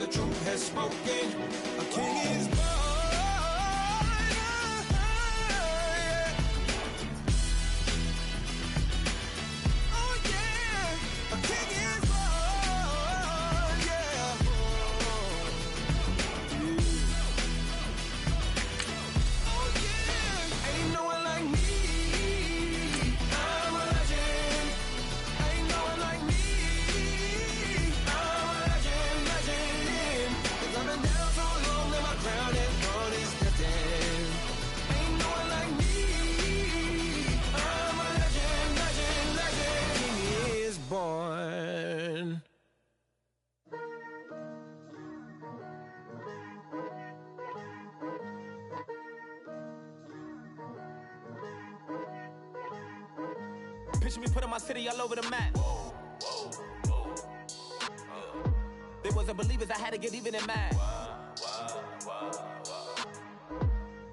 the truth has spoken. A king is born. Oh yeah, a king is born. Yeah. Oh yeah, ain't no one like me. I'm a legend. Ain't no one like me. I'm a legend, legend. 'Cause I've been down so long that my crown is gone, is destined. Ain't no one like me. I'm a legend, legend, legend. He is born. Picture me putting my city all over the map. They wasn't believers, I had to get even in mad.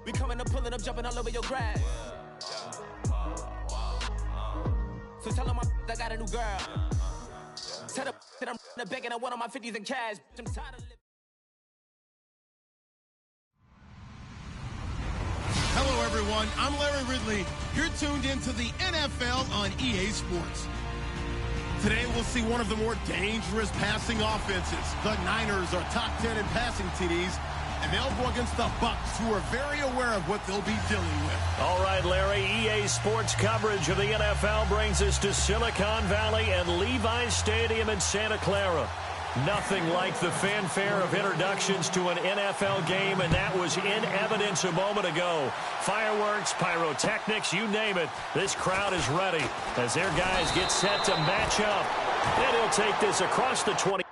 We coming up, pulling up, jumping all over your grass. So tell them I got a new girl. Tell them that I'm begging, I want all my 50s in cash. I'm tired of living. Hello, everyone. I'm Larry Ridley. You're tuned into the NFL on EA Sports. Today, we'll see one of the more dangerous passing offenses. The Niners are top 10 in passing TDs, and they'll go against the Bucs, who are very aware of what they'll be dealing with. All right, Larry, EA Sports coverage of the NFL brings us to Silicon Valley and Levi's Stadium in Santa Clara. Nothing like the fanfare of introductions to an NFL game, and that was in evidence a moment ago. Fireworks, pyrotechnics, you name it. This crowd is ready as their guys get set to match up. And he'll take this across the 20.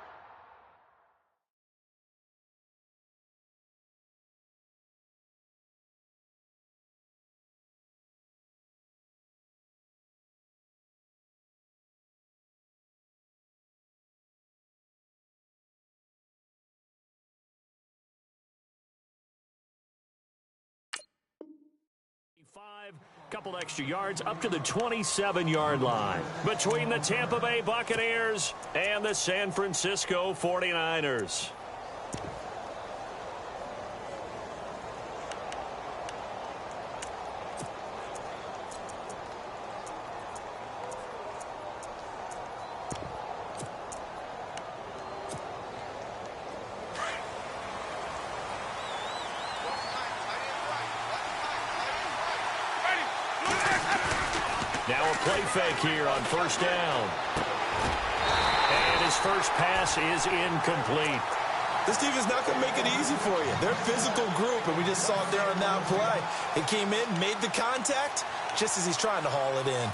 Couple extra yards up to the 27-yard line between the Tampa Bay Buccaneers and the San Francisco 49ers. Now a play fake here on first down. And his first pass is incomplete. This team is not going to make it easy for you. They're a physical group, and we just saw it there on that play. It came in, made the contact, just as he's trying to haul it in.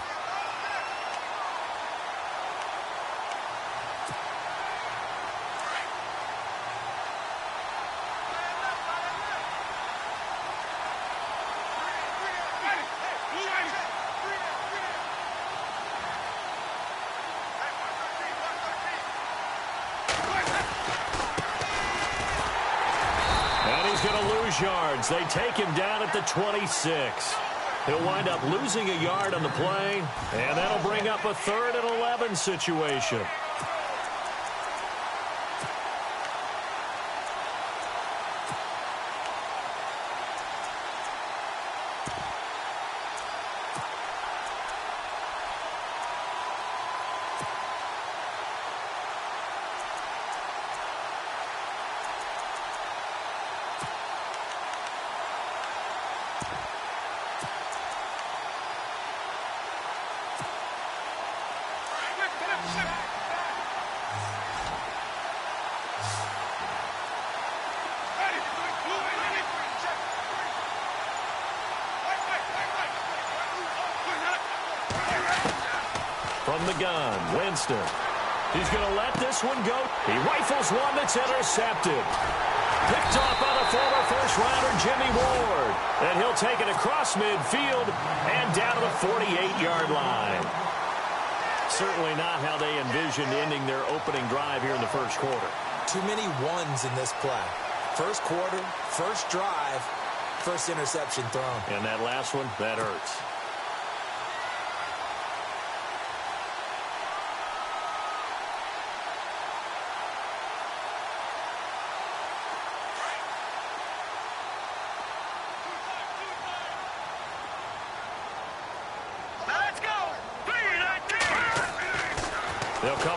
Yards. They take him down at the 26. He'll wind up losing a yard on the play, and that'll bring up a 3rd and 11 situation. From the gun, Winston. He's going to let this one go. He rifles one that's intercepted. Picked off by the former first-rounder Jimmy Ward. And he'll take it across midfield and down to the 48-yard line. Certainly not how they envisioned ending their opening drive here in the first quarter. Too many ones in this play. First quarter, first drive, first interception thrown. And that last one, that hurts.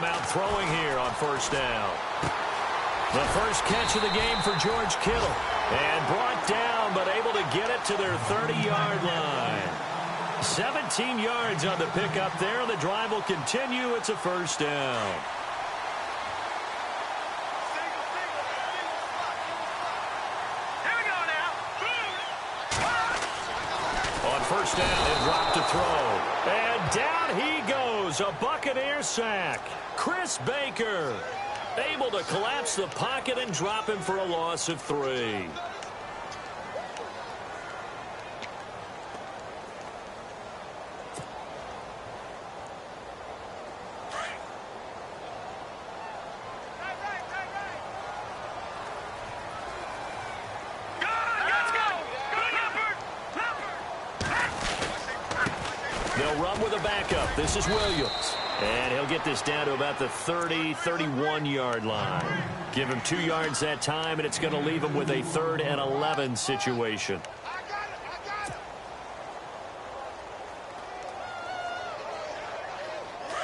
out throwing here on first down. The first catch of the game for George Kittle. And brought down, but able to get it to their 30-yard line. 17 yards on the pickup there. The drive will continue. It's a first down. On first down, he'll drop to throw. And down he goes. A Buccaneer sack. Chris Baker able to collapse the pocket and drop him for a loss of 3. They'll run with a backup. This is Williams. And he'll get this down to about the 30, 31-yard line. Give him 2 yards that time, and it's going to leave him with a 3rd and 11 situation.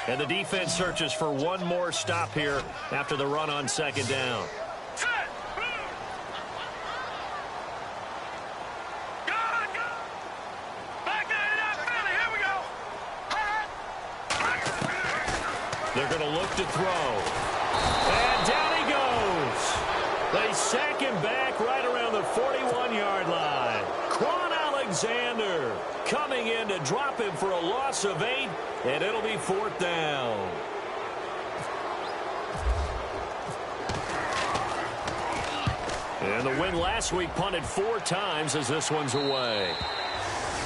And the defense searches for one more stop here after the run on second down. They're going to look to throw. And down he goes. They sack him back right around the 41-yard line. Quan Alexander coming in to drop him for a loss of 8, and it'll be 4th down. And the win last week punted 4 times as this one's away.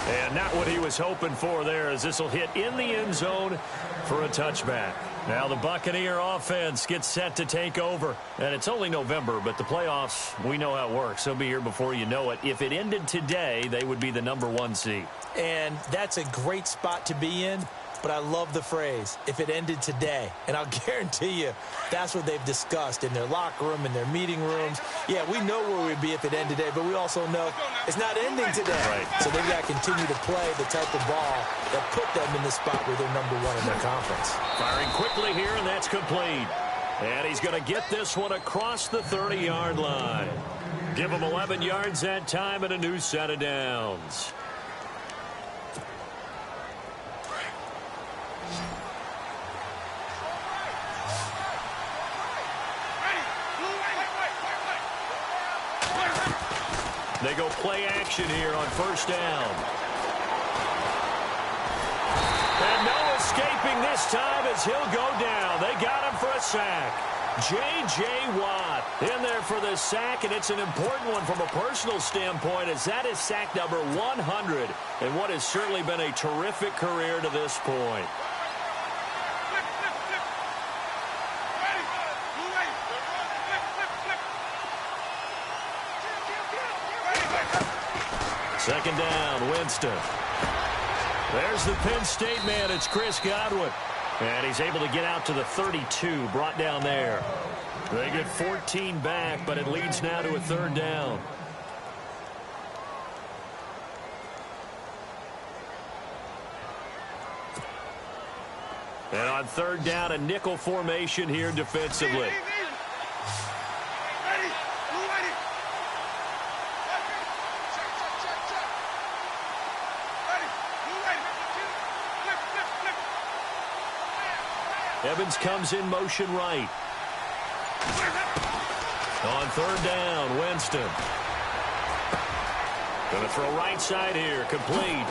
And not what he was hoping for there, as this will hit in the end zone for a touchback. Now the Buccaneer offense gets set to take over. And it's only November, but the playoffs, we know how it works. They'll be here before you know it. If it ended today, they would be the #1 seed. And that's a great spot to be in. But I love the phrase, if it ended today. And I'll guarantee you that's what they've discussed in their locker room, in their meeting rooms. Yeah, we know where we'd be if it ended today, but we also know it's not ending today. Right. So they've got to continue to play the type of ball that put them in the spot where they're #1 in their conference. Firing quickly here, and that's complete. And he's going to get this one across the 30-yard line. Give him 11 yards that time and a new set of downs. They go play action here on first down. And no escaping this time as he'll go down. They got him for a sack. J.J. Watt in there for the sack, and it's an important one from a personal standpoint, as that is sack number 100 and what has certainly been a terrific career to this point. Second down, Winston. There's the Penn State man. It's Chris Godwin. And he's able to get out to the 32, brought down there. They get 14 back, but it leads now to a 3rd down. And on 3rd down, a nickel formation here defensively. Evans comes in motion right. On 3rd down, Winston. Going to throw right side here, complete.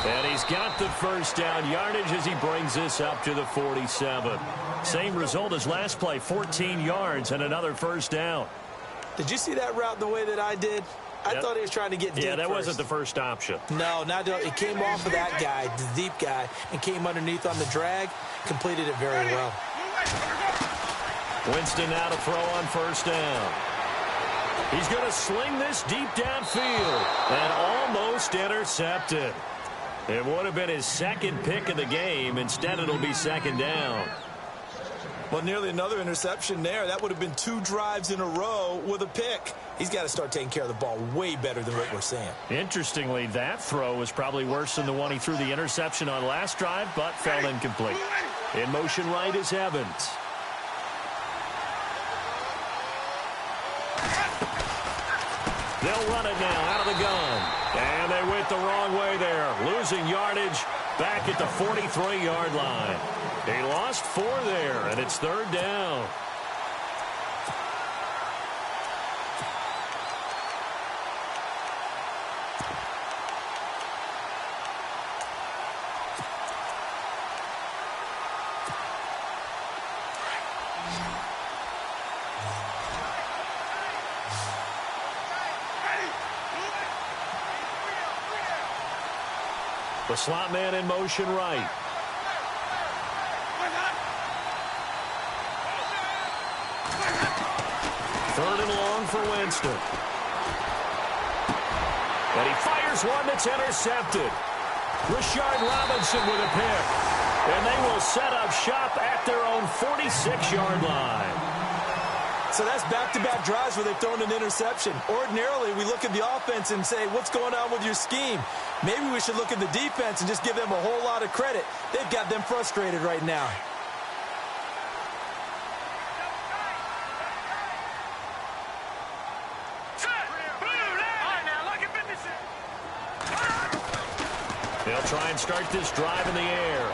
And he's got the first down yardage as he brings this up to the 47. Same result as last play, 14 yards and another first down. Did you see that route the way that I did? I thought he was trying to get deep. Yeah, that first. Wasn't the first option. No, not it came off of that guy, the deep guy, and came underneath on the drag. Completed it very well. Winston now to throw on first down. He's going to sling this deep downfield and almost intercepted. It would have been his second pick of the game. Instead, it'll be second down. Well, nearly another interception there. That would have been 2 drives in a row with a pick. He's got to start taking care of the ball way better than what we're seeing. Interestingly, that throw was probably worse than the one he threw the interception on last drive, but fell incomplete. In motion right is Evans. They'll run it now out of the gun. And they went the wrong way there. Losing yardage back at the 43-yard line. They lost 4 there, and it's 3rd down. The slot man in motion right. Third and long for Winston. And he fires one that's intercepted. Rashard Robinson with a pick. And they will set up shop at their own 46-yard line. So that's back-to-back drives where they've thrown an interception. Ordinarily, we look at the offense and say, what's going on with your scheme? Maybe we should look at the defense and just give them a whole lot of credit. They've got them frustrated right now. They'll try and start this drive in the air.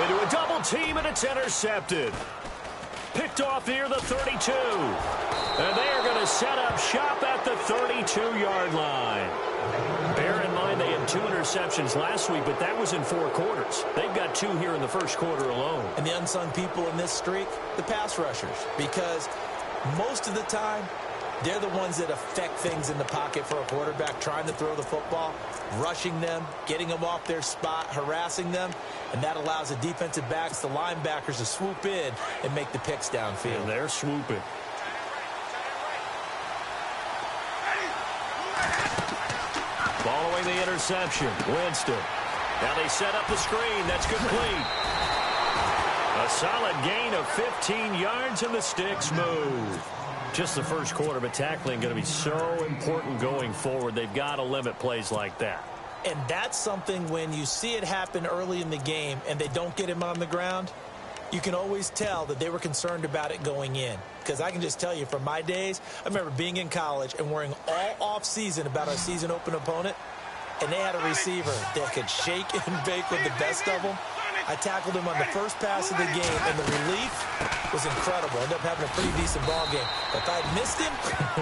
Into a double team, and it's intercepted. Picked off near the 32. And they are going to set up shop at the 32-yard line. Bear in mind they had 2 interceptions last week, but that was in 4 quarters. They've got 2 here in the first quarter alone. And the unsung people in this streak, the pass rushers. Because most of the time, they're the ones that affect things in the pocket for a quarterback, trying to throw the football, rushing them, getting them off their spot, harassing them, and that allows the defensive backs, the linebackers, to swoop in and make the picks downfield. And they're swooping. Following the interception, Winston. Now they set up the screen. That's complete. A solid gain of 15 yards, and the sticks move. Just the first quarter, but tackling going to be so important going forward. They've got to limit plays like that. And that's something when you see it happen early in the game and they don't get him on the ground, you can always tell that they were concerned about it going in. Because I can just tell you from my days, I remember being in college and worrying all off-season about our season open opponent, and they had a receiver that could shake and bake with the best of them. I tackled him on the first pass of the game, and the relief was incredible. Ended up having a pretty decent ball game. But if I'd missed him,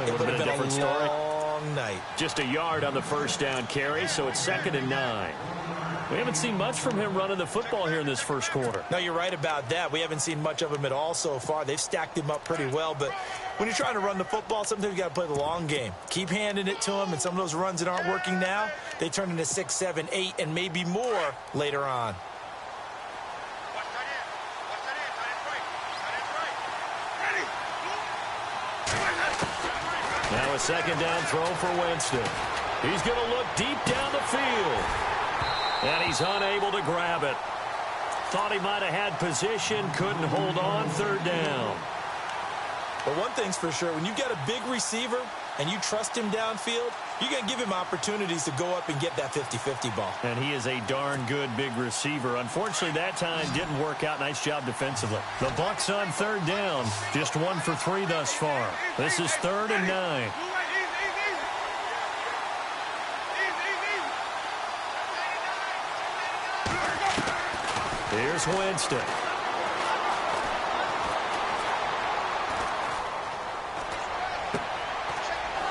it would have been a different story. Long night. Just a yard on the first down carry, so it's 2nd and 9. We haven't seen much from him running the football here in this first quarter. No, you're right about that. We haven't seen much of him at all so far. They've stacked him up pretty well, but when you're trying to run the football, sometimes you got to play the long game. Keep handing it to him, and some of those runs that aren't working now, they turn into 6, 7, 8, and maybe more later on. Now a 2nd down throw for Winston. He's going to look deep down the field. And he's unable to grab it. Thought he might have had position, couldn't hold on. 3rd down. But one thing's for sure, when you've got a big receiver and you trust him downfield, you're going to give him opportunities to go up and get that 50-50 ball. And he is a darn good big receiver. Unfortunately, that time didn't work out. Nice job defensively. The Bucs on 3rd down. Just 1 for 3 thus far. This is 3rd and 9. Here's Winston.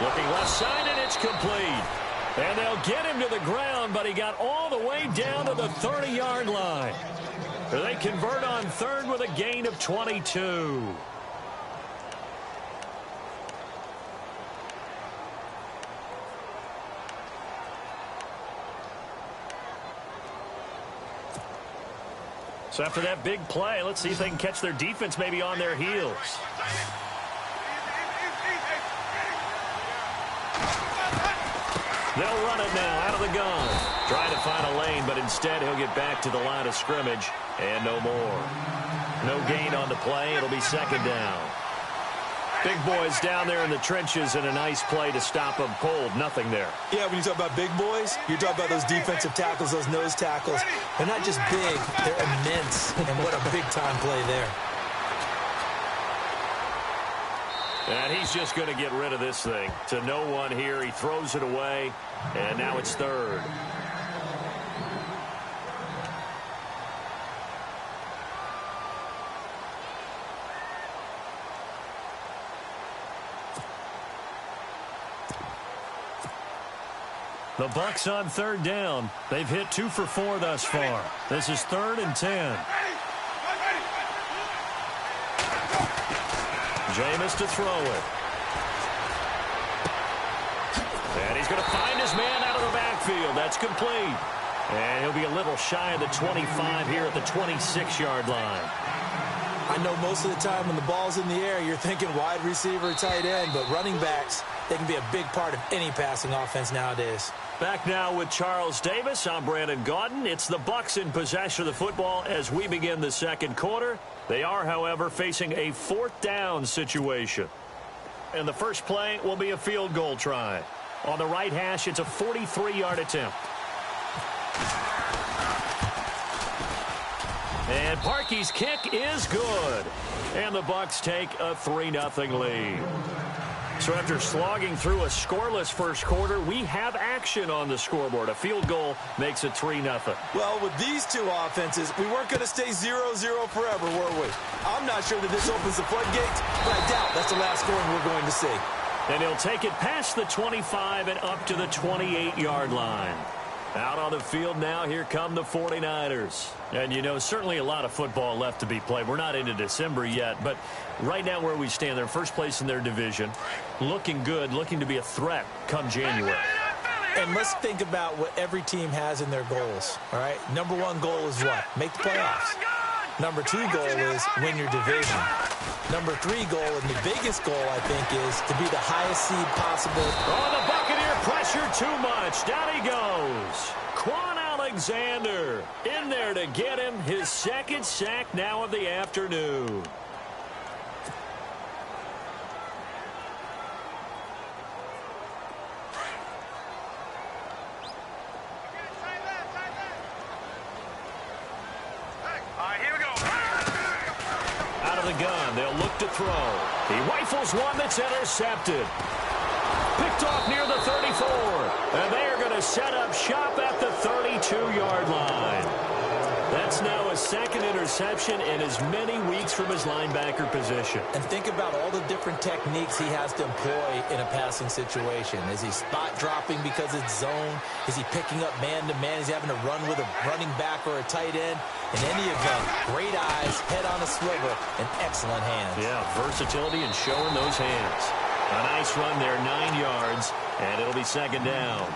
Looking left side, and it's complete. And they'll get him to the ground, but he got all the way down to the 30-yard line. They convert on 3rd with a gain of 22. So after that big play, let's see if they can catch their defense maybe on their heels. They'll run it now out of the gun. Trying to find a lane, but instead he'll get back to the line of scrimmage and no more. No gain on the play. It'll be 2nd down. Big boys down there in the trenches, and a nice play to stop them cold. Nothing there. Yeah, when you talk about big boys, you're talking about those defensive tackles, those nose tackles. They're not just big, they're immense. And what a big-time play there. And he's just going to get rid of this thing. To no one here. He throws it away, and now it's third. The Bucs on third down. They've hit 2 for 4 thus far. This is 3rd and 10. Jameis to throw it. And he's going to find his man out of the backfield. That's complete. And he'll be a little shy of the 25 here at the 26-yard line. I know most of the time when the ball's in the air, you're thinking wide receiver, tight end, but running backs, they can be a big part of any passing offense nowadays. Back now with Charles Davis. I'm Brandon Gaudin. It's the Bucs in possession of the football as we begin the second quarter. They are, however, facing a 4th down situation. And the first play will be a field goal try. On the right hash, it's a 43-yard attempt. And Parkey's kick is good. And the Bucs take a 3-0 lead. So after slogging through a scoreless first quarter, we have action on the scoreboard. A field goal makes it 3-0. Well, with these two offenses, we weren't going to stay 0-0 forever, were we? I'm not sure that this opens the floodgates, but I doubt that's the last scoring we're going to see. And he'll take it past the 25 and up to the 28-yard line. Out on the field now, here come the 49ers. And, you know, certainly a lot of football left to be played. We're not into December yet, but right now where we stand, they're first place in their division. Looking good, looking to be a threat come January. And let's think about what every team has in their goals, all right? Number 1 goal is what? Make the playoffs. Number 2 goal is win your division. Number 3 goal, and the biggest goal, I think, is to be the highest seed possible. Oh, the Buccaneer pressure too much. Down he goes. Quan Alexander in there to get him his 2nd sack now of the afternoon. Gun. They'll look to throw. He rifles one that's intercepted. Picked off near the 34. And they are going to set up shop at the 32-yard line. That's now a 2nd interception in as many weeks from his linebacker position. And think about all the different techniques he has to employ in a passing situation. Is he spot dropping because it's zone? Is he picking up man-to-man? Is he having to run with a running back or a tight end? In any event, great eyes, head on a swivel, and excellent hands. Yeah, versatility and showing those hands. A nice run there, 9 yards, and it'll be 2nd down.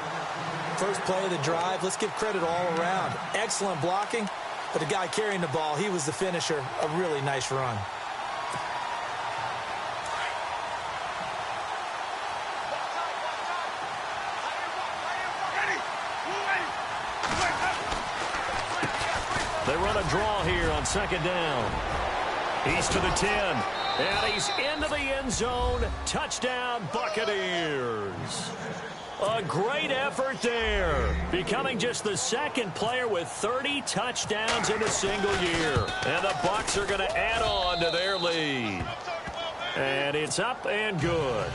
First play of the drive, let's give credit all around. Excellent blocking, but the guy carrying the ball, he was the finisher. A really nice run. They run a draw here on 2nd down. He's to the 10. And he's into the end zone. Touchdown, Buccaneers. A great effort there. Becoming just the 2nd player with 30 touchdowns in a single year. And the Bucs are going to add on to their lead. And it's up and good.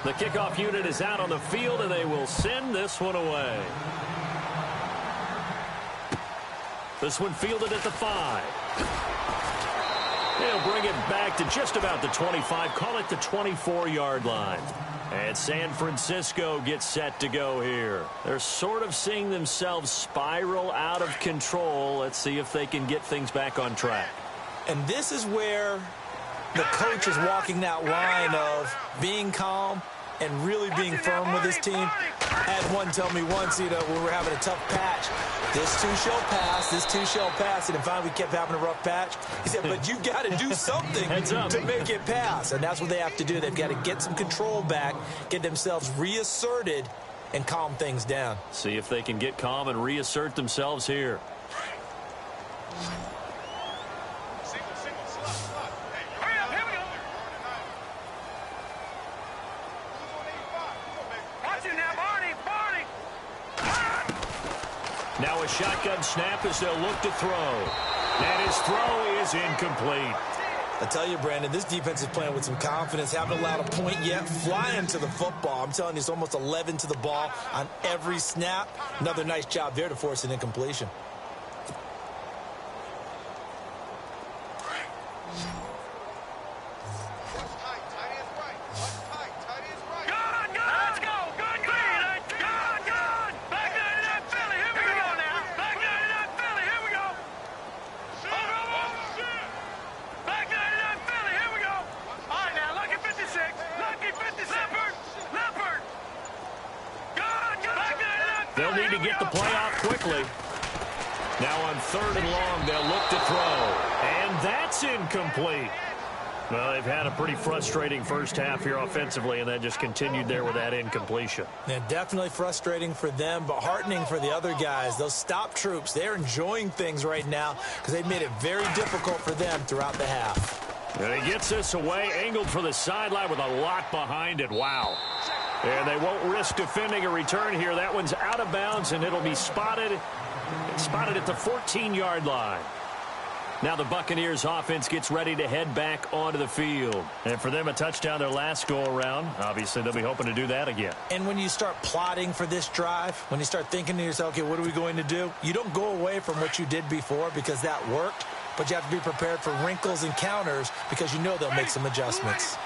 The kickoff unit is out on the field, and they will send this one away. This one fielded at the 5. They'll bring it back to just about the 25. Call it the 24-yard line. And San Francisco gets set to go here. They're sort of seeing themselves spiral out of control. Let's see if they can get things back on track. And this is where the coach is walking that line of being calm and really being firm with his team. I had one tell me once, you know, when we were having a tough patch, this too shall pass, this too shall pass. And then finally we kept having a rough patch. He said, but you got to do something to make it pass. And that's what they have to do. They've got to get some control back, get themselves reasserted, and calm things down. See if they can get calm and reassert themselves here. Now a shotgun snap as they'll look to throw. And his throw is incomplete. I tell you, Brandon, this defense is playing with some confidence. Haven't allowed a point yet. Flying to the football. I'm telling you, it's almost 11 to the ball on every snap. Another nice job there to force an incompletion. They'll need to get the play out quickly. Now on 3rd and long, they'll look to throw. And that's incomplete. Well, they've had a pretty frustrating first half here offensively, and that just continued there with that incompletion. Yeah, definitely frustrating for them, but heartening for the other guys. Those stop troops, they're enjoying things right now because they've made it very difficult for them throughout the half. And he gets this away, angled for the sideline with a lot behind it. Wow. And they won't risk defending a return here. That one's out of bounds, and it'll be spotted at the 14-yard line. Now the Buccaneers offense gets ready to head back onto the field. And for them, a touchdown their last go-around. Obviously, they'll be hoping to do that again. And when you start plotting for this drive, when you start thinking to yourself, okay, what are we going to do? You don't go away from what you did before because that worked, but you have to be prepared for wrinkles and counters because you know they'll make some adjustments.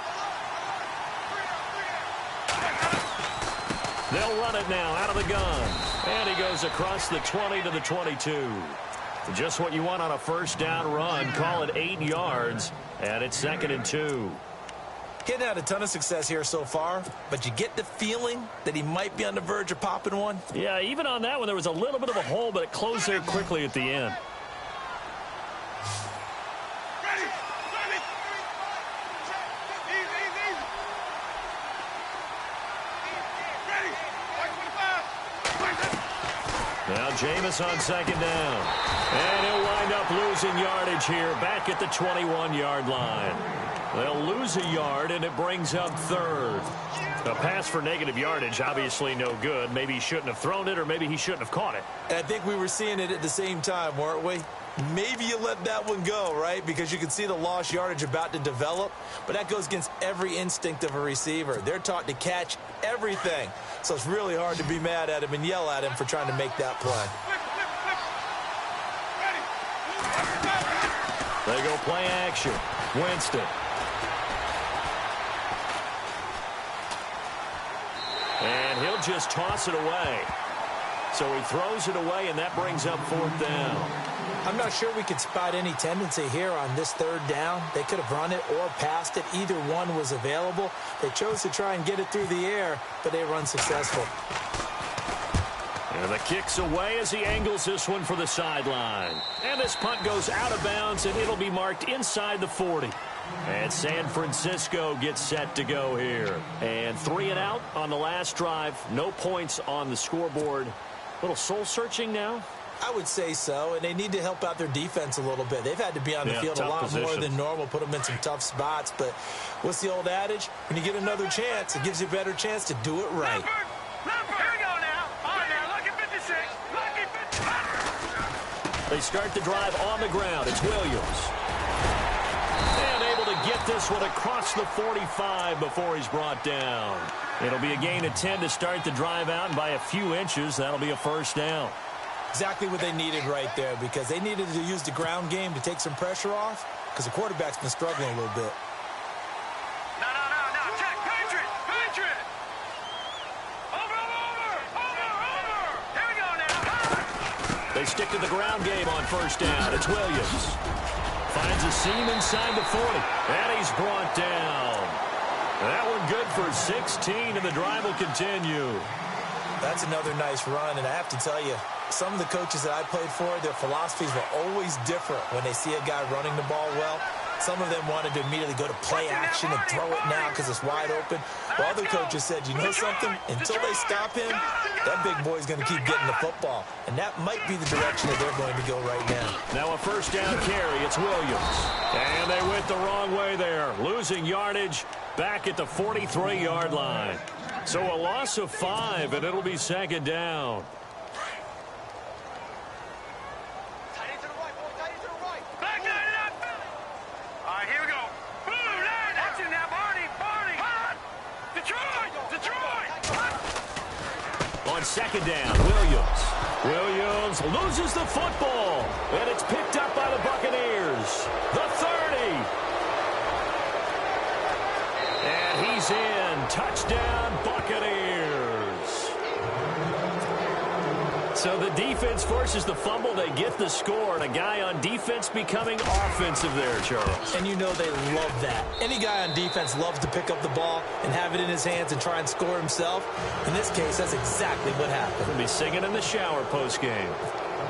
They'll run it now out of the gun. And he goes across the 20 to the 22. Just what you want on a first down run. Call it 8 yards. And it's 2nd and 2. He hadn't had a ton of success here so far, but you get the feeling that he might be on the verge of popping one. Yeah, even on that one, there was a little bit of a hole, but it closed there quickly at the end. Now Jameis on 2nd down. And he'll wind up losing yardage here back at the 21-yard line. They'll lose a yard, and it brings up 3rd. A pass for negative yardage, obviously no good. Maybe he shouldn't have thrown it, or maybe he shouldn't have caught it. And I think we were seeing it at the same time, weren't we? Maybe you let that one go, right? Because you can see the lost yardage about to develop. But that goes against every instinct of a receiver. They're taught to catch everything. So it's really hard to be mad at him and yell at him for trying to make that play. They go play action. Winston. And he'll just toss it away. So he throws it away, and that brings up 4th down. I'm not sure we could spot any tendency here on this 3rd down. They could have run it or passed it. Either one was available. They chose to try and get it through the air, but they were unsuccessful. And the kick's away as he angles this one for the sideline. And this punt goes out of bounds, and it'll be marked inside the 40. And San Francisco gets set to go here. And 3 and out on the last drive. No points on the scoreboard. A little soul-searching now? I would say so, and they need to help out their defense a little bit. They've had to be on the field a lot more than normal, put them in some tough spots. But what's the old adage? When you get another chance, it gives you a better chance to do it right. Here we go now. On there, lucky 56. Lucky 56. They start the drive on the ground. It's Williams. And able to get this one across the 45 before he's brought down. It'll be a gain of 10 to start the drive out, and by a few inches, that'll be a first down. Exactly what they needed right there, because they needed to use the ground game to take some pressure off, because the quarterback's been struggling a little bit. No. Check. Patriot. Over. Here we go now. They stick to the ground game on first down. It's Williams. Finds a seam inside the 40. And he's brought down. That one good for 16, and the drive will continue. That's another nice run, and I have to tell you, some of the coaches that I played for, their philosophies were always different when they see a guy running the ball well. Some of them wanted to immediately go to play action and throw it now because it's wide open. While other coaches said, you know something? Until they stop him, that big boy's going to keep getting the football. And that might be the direction that they're going to go right now. Now a first down carry. It's Williams. And they went the wrong way there. Losing yardage back at the 43-yard line. So a loss of 5, and it'll be 2nd down. on second down. Williams loses the football, and it's picked up by the Buccaneers. The 30. And he's in. Touchdown, Buccaneers. So the defense forces the fumble. They get the score, and a guy on defense becoming offensive there, Charles. And you know they love that. Any guy on defense loves to pick up the ball and have it in his hands and try and score himself. In this case, that's exactly what happened. He'll be singing in the shower post-game.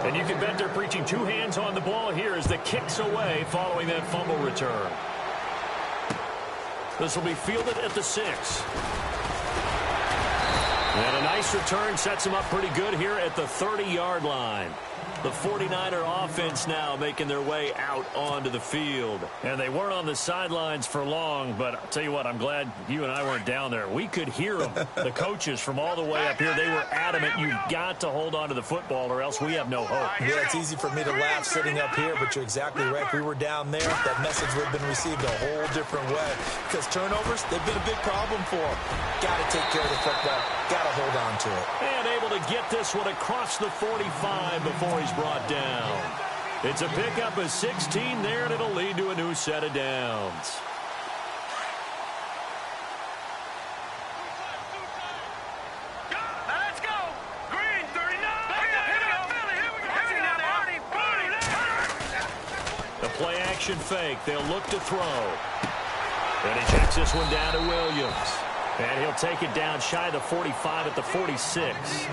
And you can bet they're preaching two hands on the ball here as the kick's away following that fumble return. This will be fielded at the 6. And a nice return sets him up pretty good here at the 30-yard line. The 49er offense now making their way out onto the field. And they weren't on the sidelines for long, but I'll tell you what, I'm glad you and I weren't down there. We could hear them, the coaches from all the way up here. They were adamant, you've got to hold on to the football or else we have no hope. Yeah, it's easy for me to laugh sitting up here, but you're exactly right. If we were down there, that message would have been received a whole different way. Because turnovers, they've been a big problem for them. Got to take care of the football. Got to hold on to it. And able to get this one across the 45 before he's brought down. It's a pickup of 16 there, and it'll lead to a new set of downs. Let's go. Green, 39. Here we go. The play action fake. They'll look to throw. And he checks this one down to Williams. And he'll take it down shy of the 45 at the 46.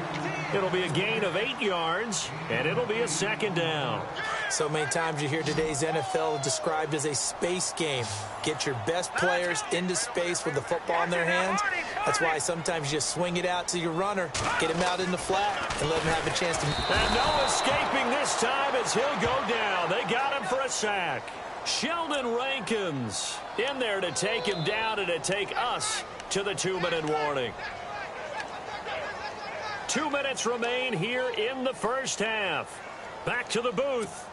It'll be a gain of 8 yards, and it'll be a second down. So many times you hear today's NFL described as a space game. Get your best players into space with the football in their hands. That's why sometimes you just swing it out to your runner, get him out in the flat, and let him have a chance to... And no escaping this time as he'll go down. They got him for a sack. Sheldon Rankins in there to take him down and to take us to the 2-minute warning. 2 minutes remain here in the first half. Back to the booth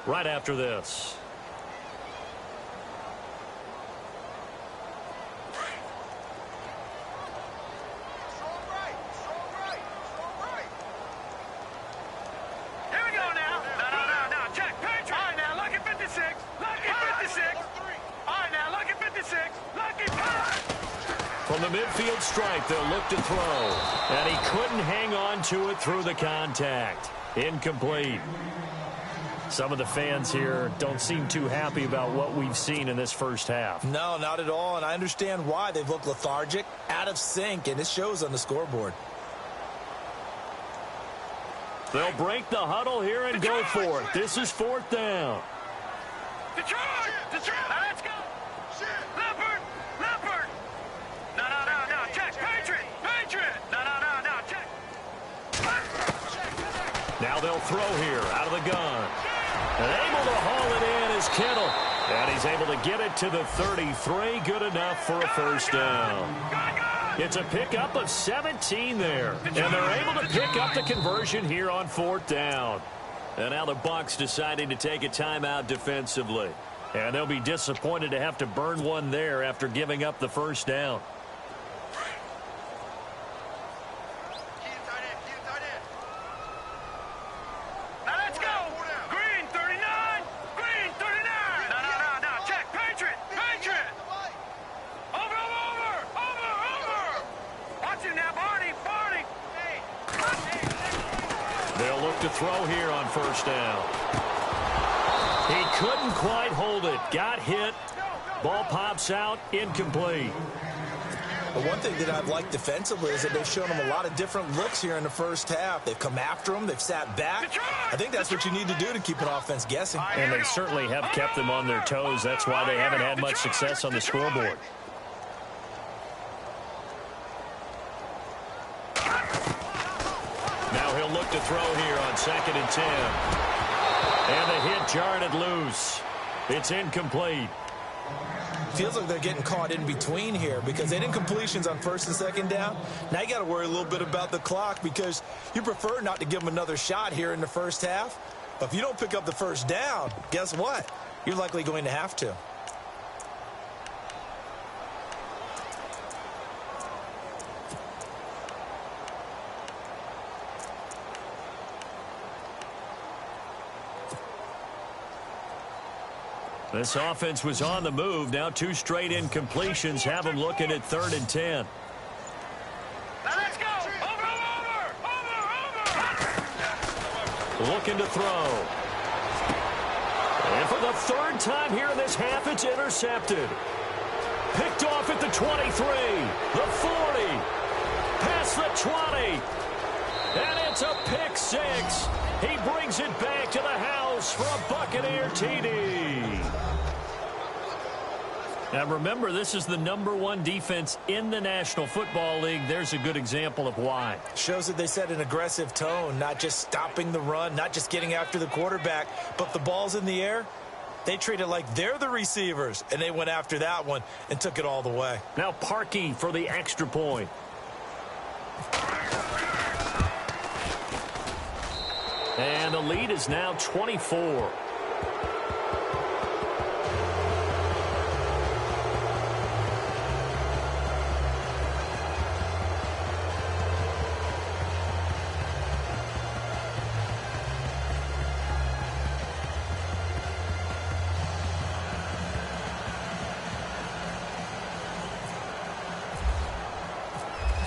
right after this. Here we go now. No. Check. All right, now, look at 56. Look at 56. All right, now, look at 56. Look at 5. From the midfield stripe, they'll look to throw. And he couldn't hang on to it through the contact. Incomplete. Some of the fans here don't seem too happy about what we've seen in this first half. No, not at all, and I understand why. They've looked lethargic, out of sync, and it shows on the scoreboard. They'll break the huddle here and go for it. This is 4th down. Detroit. Now, let's go. Leopard. No. Check. Patriot. No. Check. Now they'll throw here out of the gun. And able to haul it in is Kittle. And he's able to get it to the 33. Good enough for a first down. It's a pickup of 17 there. And they're able to pick up the conversion here on 4th down. And now the Bucs deciding to take a timeout defensively. And they'll be disappointed to have to burn one there after giving up the first down. They'll look to throw here on first down. He couldn't quite hold it. Got hit. Ball pops out. Incomplete. But one thing that I've liked defensively is that they've shown them a lot of different looks here in the first half. They've come after them. They've sat back. I think that's what you need to do to keep an offense guessing. And they certainly have kept them on their toes. That's why they haven't had much success on the scoreboard. Now he'll look to throw here on 2nd and 10. And the hit jarred it loose. It's incomplete. Feels like they're getting caught in between here because they didn't completions on 1st and 2nd down. Now you got to worry a little bit about the clock because you prefer not to give them another shot here in the first half. But if you don't pick up the first down, guess what? You're likely going to have to. This offense was on the move. Now 2 straight incompletions have them looking at 3rd and 10. Now let's go. Over. Looking to throw. And for the 3rd time here in this half, it's intercepted. Picked off at the 23, the 40, past the 20, and it's a pick 6. He brings it back to the house for a Buccaneer TD. Now remember, this is the #1 defense in the National Football League. There's a good example of why. Shows that they set an aggressive tone, not just stopping the run, not just getting after the quarterback, but the ball's in the air. They treat it like they're the receivers, and they went after that one and took it all the way. Now Parkey for the extra point. And the lead is now 24.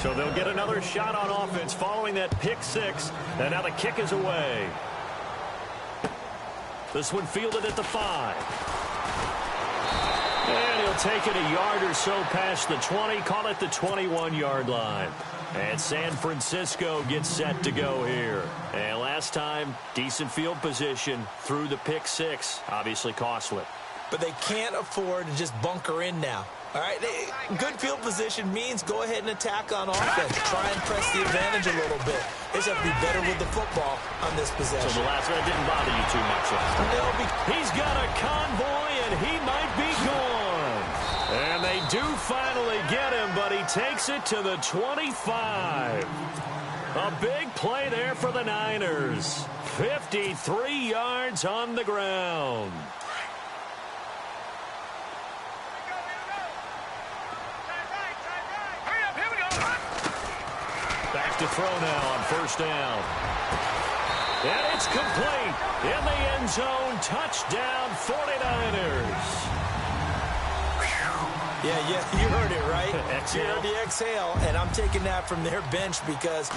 So they'll get another shot on offense following that pick 6. And now the kick is away. This one fielded at the 5. And he'll take it a yard or so past the 20. Call it the 21-yard line. And San Francisco gets set to go here. And last time, decent field position through the pick 6. Obviously costly. But they can't afford to just bunker in now. All right, good field position means go ahead and attack on offense. Try and press the advantage a little bit. They just have to be better with the football on this possession. So the last one didn't bother you too much. He's got a convoy, and he might be gone. And they do finally get him, but he takes it to the 25. A big play there for the Niners. 53 yards on the ground. To throw now on 1st down. And it's complete. In the end zone. Touchdown 49ers. Yeah, you heard it, right? Exhale. You heard the exhale, and I'm taking that from their bench because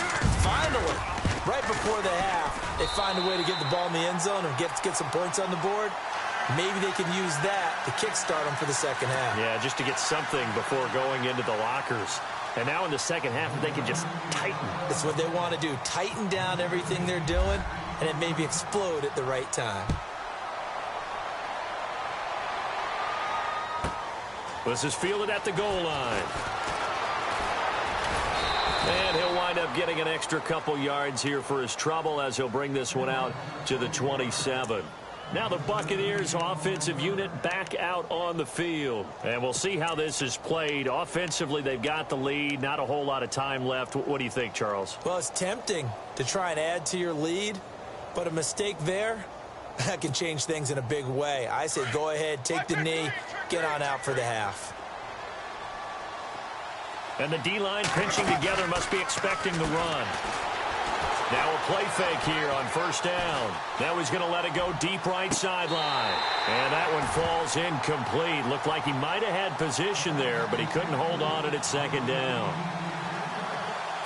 finally, right before the half, they find a way to get the ball in the end zone and get some points on the board. Maybe they can use that to kickstart them for the second half. Yeah, just to get something before going into the lockers. And now in the second half, they can just tighten. That's what they want to do. Tighten down everything they're doing, and then maybe explode at the right time. This is fielded at the goal line. And he'll wind up getting an extra couple yards here for his trouble as he'll bring this one out to the 27. Now the Buccaneers offensive unit back out on the field. And we'll see how this is played. Offensively, they've got the lead. Not a whole lot of time left. What do you think, Charles? Well, it's tempting to try and add to your lead, but a mistake there, that can change things in a big way. I say go ahead, take the knee, get on out for the half. And the D-line pinching together must be expecting the run. Now a play fake here on 1st down. Now he's going to let it go deep right sideline. And that one falls incomplete. Looked like he might have had position there, but he couldn't hold on it at 2nd down.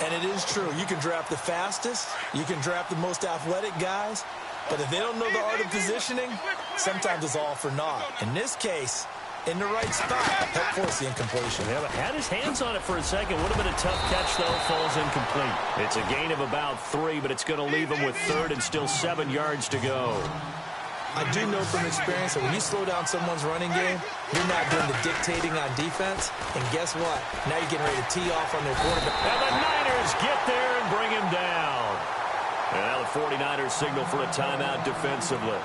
And it is true. You can draft the fastest. You can draft the most athletic guys. But if they don't know the art of positioning, sometimes it's all for naught. In this case, in the right spot, help force the incompletion. Yeah, but had his hands on it for a second. Would have been a tough catch, though. Falls incomplete. It's a gain of about 3, but it's going to leave him with 3rd and still 7 yards to go. I do know from experience that when you slow down someone's running game, you're not doing the dictating on defense. And guess what? Now you're getting ready to tee off on their quarterback. And the Niners get there and bring him down. And now the 49ers signal for a timeout defensively.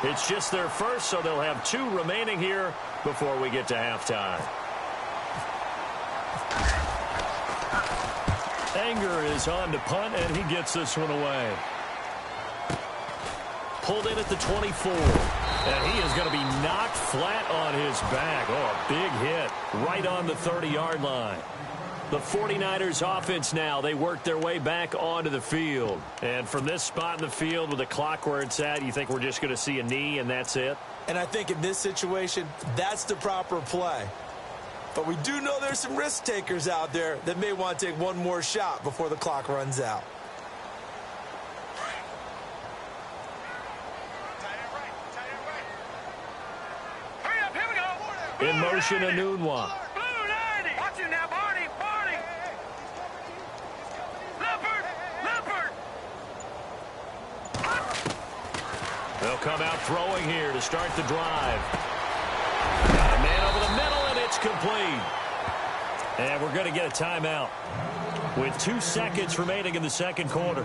It's just their first, so they'll have 2 remaining here before we get to halftime. Anger is on to punt, and he gets this one away. Pulled in at the 24. And he is going to be knocked flat on his back. Oh, a big hit right on the 30-yard line. The 49ers offense now, they work their way back onto the field. And from this spot in the field with the clock where it's at, you think we're just going to see a knee and that's it? And I think in this situation, that's the proper play. But we do know there's some risk takers out there that may want to take one more shot before the clock runs out. Hurry up, here we go. In motion, Anunwa. Blue 90. Watch it now, Barney. Barney. Leopard. Leopard. They'll come out throwing here to start the drive. Got a man over the middle, and it's complete. And we're going to get a timeout with 2 seconds remaining in the second quarter.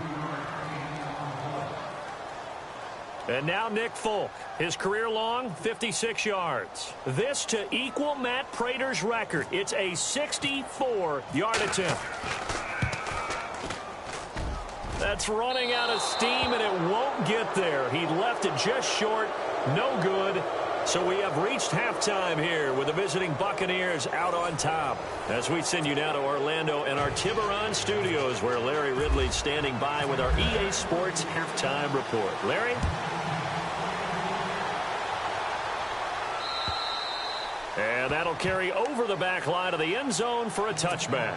And now Nick Folk, his career long, 56 yards. This to equal Matt Prater's record. It's a 64-yard attempt. That's running out of steam, and it won't get there. He left it just short. No good. So we have reached halftime here with the visiting Buccaneers out on top. As we send you now to Orlando and our Tiburon studios, where Larry Ridley's standing by with our EA Sports halftime report. Larry? And that'll carry over the back line of the end zone for a touchback.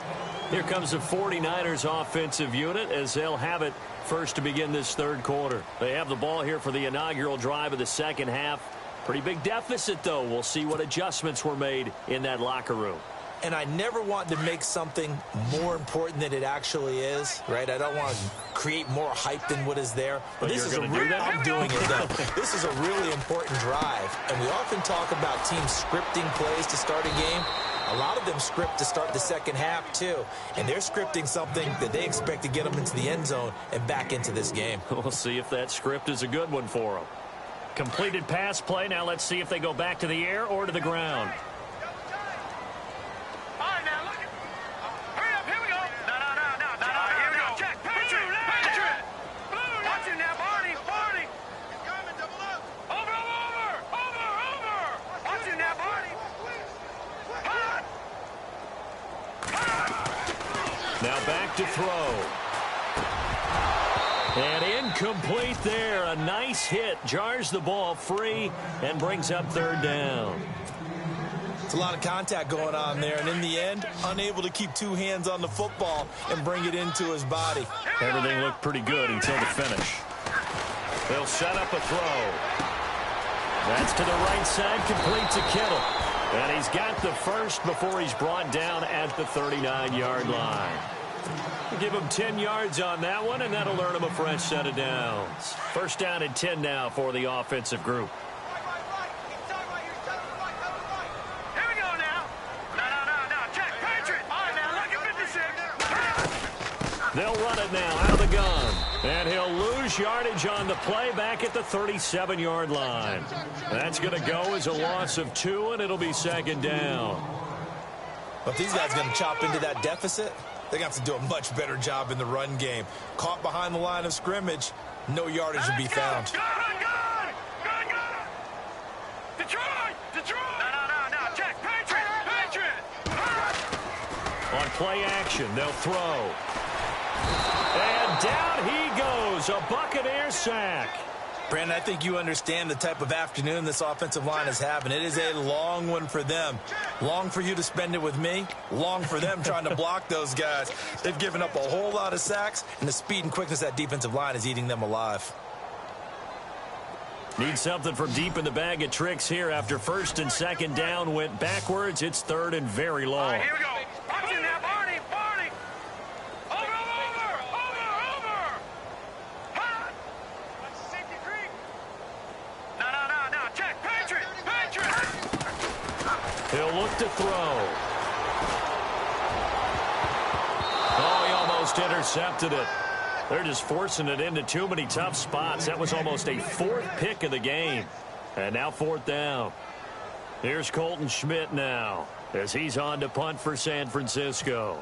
Here comes the 49ers offensive unit as they'll have it first to begin this third quarter. They have the ball here for the inaugural drive of the second half. Pretty big deficit, though. We'll see what adjustments were made in that locker room. And I never want to make something more important than it actually is, right? I don't want to create more hype than what is there. But this is you're gonna do that? I'm doing it, though. This is a really important drive. And we often talk about teams scripting plays to start a game. A lot of them script to start the second half, too. And they're scripting something that they expect to get them into the end zone and back into this game. We'll see if that script is a good one for them. Completed pass play. Now let's see if they go back to the air or to the ground. All right, now look at. Hurry up, here we go. No, here we go. Check. Patriot. Blue. Watch it now, Barney. Barney. He's coming, double up. Over. Watch it now, Barney. Now back to throw. And incomplete there. A nice hit. Jars the ball free and brings up third down. It's a lot of contact going on there. And in the end, unable to keep two hands on the football and bring it into his body. Everything looked pretty good until the finish. They'll set up a throw. That's to the right side. Complete to Kittle. And he's got the first before he's brought down at the 39-yard line. We'll give him 10 yards on that one, and that'll earn him a fresh set of downs. First down and 10 now for the offensive group. Here we go now. No. Check. Patriot. All right, now look at 56. They'll run it now out of the gun. And he'll lose yardage on the play back at the 37-yard line. That's going to go as a loss of 2, and it'll be second down. But these guys going to chop into that deficit. They're going to have to do a much better job in the run game. Caught behind the line of scrimmage, no yardage will be found. Gun. Detroit. No. Check. Patriot. On play action, they'll throw. And down he goes. A Buccaneer sack. Brandon, I think you understand the type of afternoon this offensive line is having. It is a long one for them. Long for you to spend it with me. Long for them trying to block those guys. They've given up a whole lot of sacks, and the speed and quickness of that defensive line is eating them alive. Need something from deep in the bag of tricks here after first and second down went backwards. It's third and very long. All right, here we go. Watch it now, Barney. Over. Hot. Safety creek. No. Check. Patriot. He'll look to throw. Oh, he almost intercepted it. They're just forcing it into too many tough spots. That was almost a fourth pick of the game. And now fourth down. Here's Colton Schmidt now as he's on to punt for San Francisco.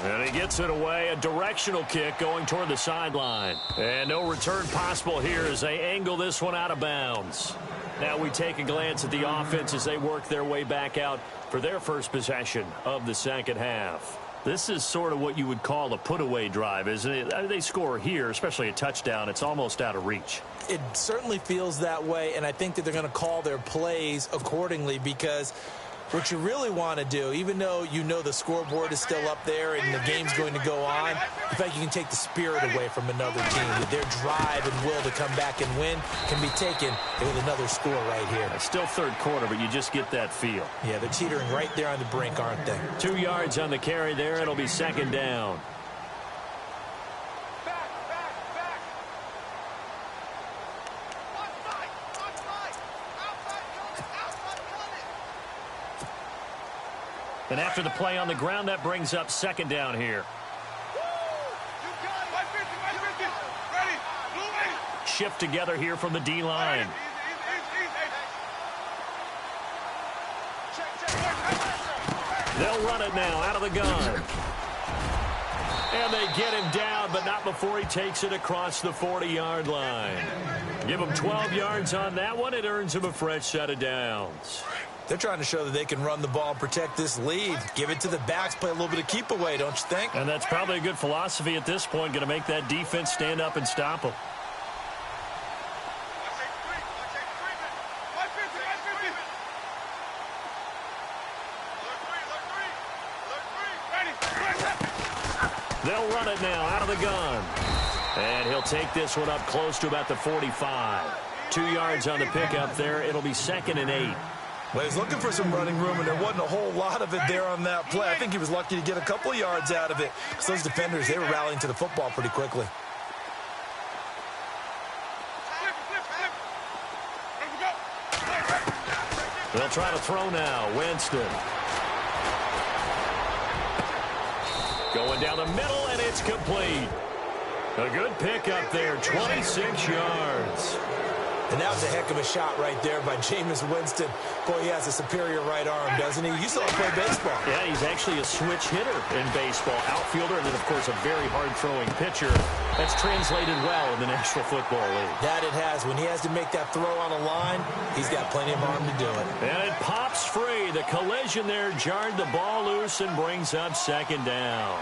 And he gets it away. A directional kick going toward the sideline. And no return possible here as they angle this one out of bounds. Now we take a glance at the offense as they work their way back out for their first possession of the second half. This is sort of what you would call a put-away drive, isn't it? I mean, they score here, especially a touchdown. It's almost out of reach. It certainly feels that way, and I think that they're going to call their plays accordingly, because what you really want to do, even though you know the scoreboard is still up there and the game's going to go on, I feel like you can take the spirit away from another team. Their drive and will to come back and win can be taken with another score right here. It's still third quarter, but you just get that feel. Yeah, they're teetering right there on the brink, aren't they? 2 yards on the carry there. It'll be second down. And after the play on the ground, that brings up second down here. Shift together here from the D-line. They'll run it now out of the gun. And they get him down, but not before he takes it across the 40-yard line. Give him 12 yards on that one. It earns him a fresh set of downs. They're trying to show that they can run the ball and protect this lead. Give it to the backs, play a little bit of keep away, don't you think? And that's probably a good philosophy at this point, going to make that defense stand up and stop them. They'll run it now out of the gun. And he'll take this one up close to about the 45. 2 yards on the pickup there. It'll be 2nd and 8. Well, he was looking for some running room, and there wasn't a whole lot of it there on that play. I think he was lucky to get a couple of yards out of it. So those defenders, they were rallying to the football pretty quickly. They'll try to throw now. Winston. Going down the middle, and it's complete. A good pickup there, 26 yards. And that was a heck of a shot right there by Jameis Winston. Boy, he has a superior right arm, doesn't he? You saw him play baseball. Yeah, he's actually a switch hitter in baseball. Outfielder, and then, of course, a very hard-throwing pitcher. That's translated well in the National Football League. That it has. When he has to make that throw on a line, he's got plenty of arm to do it. And it pops free. The collision there jarred the ball loose and brings up second down.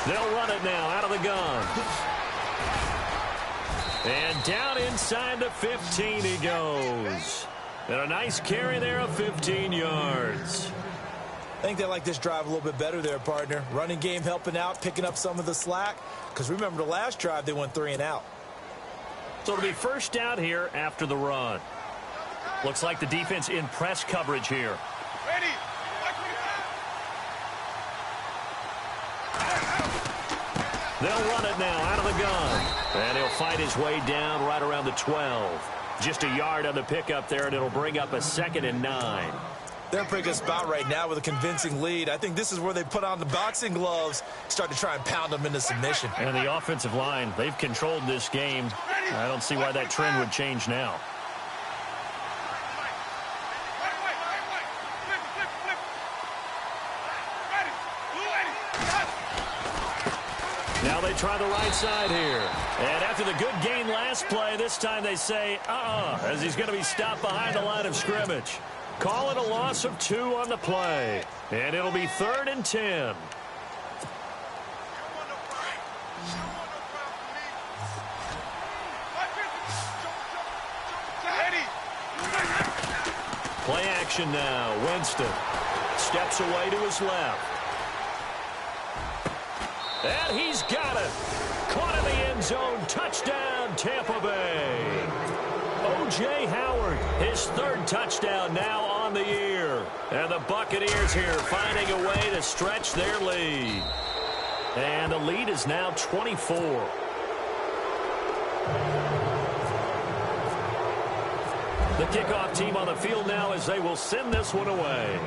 They'll run it now out of the gun. And down inside the 15 he goes. And a nice carry there of 15 yards. I think they like this drive a little bit better there, partner. Running game helping out, picking up some of the slack. Because remember, the last drive, they went 3 and out. So it'll be first down here after the run. Looks like the defense in press coverage here. Ready. They'll run it now out of the gun. And he'll fight his way down right around the 12. Just a yard on the pickup there, and it'll bring up a 2nd and 9. They're in a pretty good spot right now with a convincing lead. I think this is where they put on the boxing gloves, start to try and pound them into submission. And the offensive line, they've controlled this game. I don't see why that trend would change now. Now they try the right side here. And after the good gain last play, this time they say, as he's going to be stopped behind the line of scrimmage. Call it a loss of 2 on the play. And it'll be 3rd and 10. Play action now. Winston steps away to his left. And he's got it. Caught in the end zone. Touchdown, Tampa Bay. O.J. Howard, his 3rd touchdown now on the year. And the Buccaneers here finding a way to stretch their lead. And the lead is now 24. The kickoff team on the field now as they will send this one away.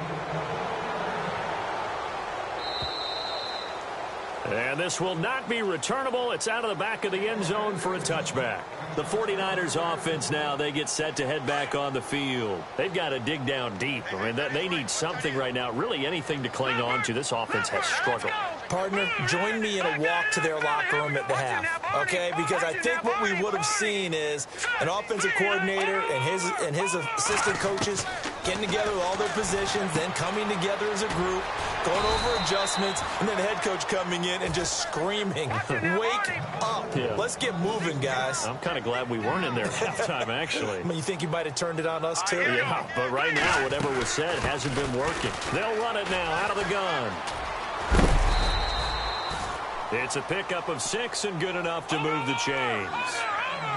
And this will not be returnable. It's out of the back of the end zone for a touchback. The 49ers offense now, they get set to head back on the field. They've got to dig down deep. I mean, they need something right now, really anything to cling on to. This offense has struggled. Partner, join me in a walk to their locker room at the half, okay? Because I think what we would have seen is an offensive coordinator and his assistant coaches getting together with all their positions, then coming together as a group, going over adjustments, and then the head coach coming in and just screaming, wake up. Yeah. Let's get moving, guys. I'm kind of glad we weren't in there at halftime, actually. I mean, you think you might have turned it on us, too? Yeah, but right now, whatever was said hasn't been working. They'll run it now out of the gun. It's a pickup of 6 and good enough to move the chains.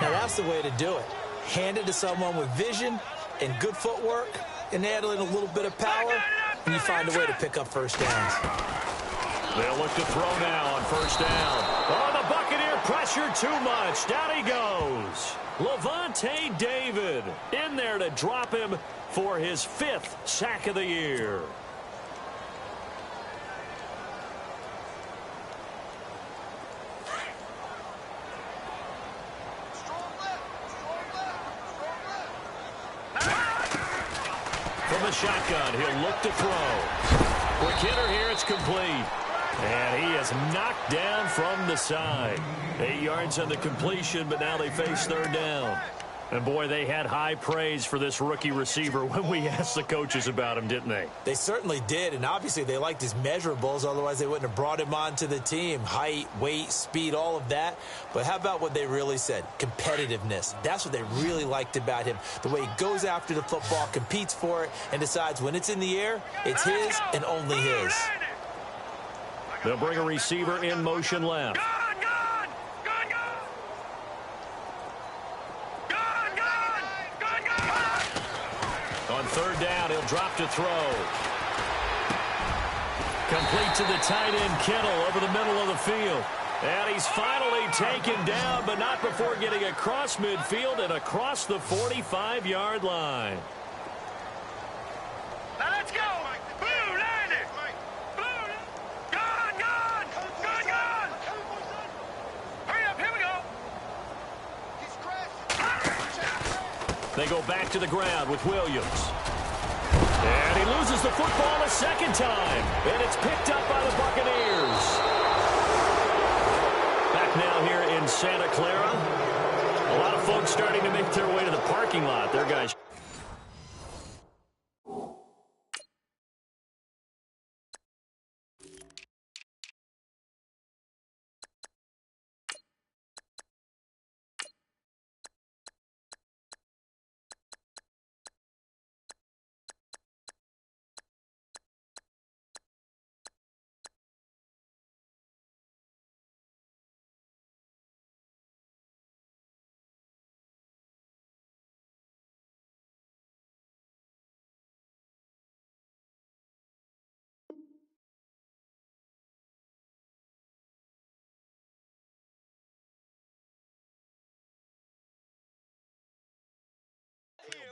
Now, that's the way to do it. Hand it to someone with vision and good footwork, and add in a little bit of power, and you find a way to pick up first downs. They'll look to throw now on first down. Oh, the Buccaneer pressure too much. Down he goes. Levante David in there to drop him for his 5th sack of the year. From the shotgun, he'll look to throw. Quick hitter here, it's complete. And he is knocked down from the side. 8 yards on the completion, but now they face third down. And, boy, they had high praise for this rookie receiver when we asked the coaches about him, didn't they? They certainly did, and obviously they liked his measurables. Otherwise, they wouldn't have brought him onto the team. Height, weight, speed, all of that. But how about what they really said? Competitiveness. That's what they really liked about him. The way he goes after the football, competes for it, and decides when it's in the air, it's his and only his. They'll bring a receiver in motion left. On third down, he'll drop to throw. Complete to the tight end, Kittle, over the middle of the field. And he's finally taken down, but not before getting across midfield and across the 45-yard line. Now let's go. Blue, land it. Blue. Gone. Hurry up, here we go. They go back to the ground with Williams. And he loses the football a second time. And it's picked up by the Buccaneers. Back now here in Santa Clara. A lot of folks starting to make their way to the parking lot. Their guys.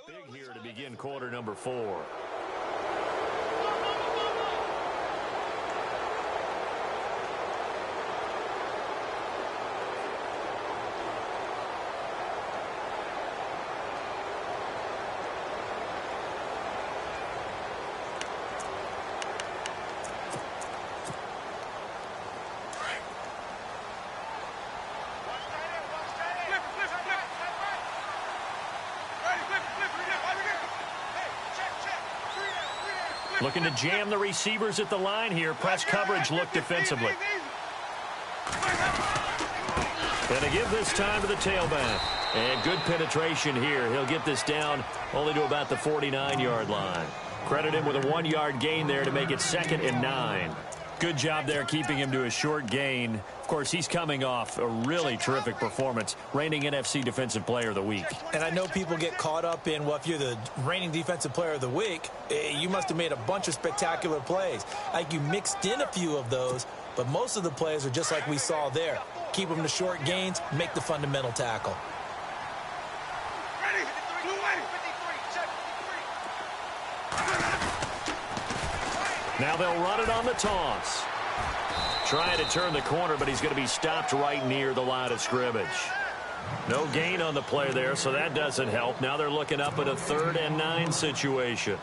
Big here to begin quarter number 4. Looking to jam the receivers at the line here. Press coverage look defensively. And to give this time to the tailback. And good penetration here. He'll get this down only to about the 49-yard line. Credit him with a 1-yard gain there to make it 2nd and 9. Good job there keeping him to a short gain. Of course, he's coming off a really terrific performance, reigning NFC Defensive Player of the Week. And I know people get caught up in, well, if you're the reigning Defensive Player of the Week, you must have made a bunch of spectacular plays. Like you mixed in a few of those, but most of the plays are just like we saw there. Keep them to short gains, make the fundamental tackle. Now they'll run it on the toss. Trying to turn the corner, but he's going to be stopped right near the line of scrimmage. No gain on the play there, so that doesn't help. Now they're looking up at a 3rd and 9 situation.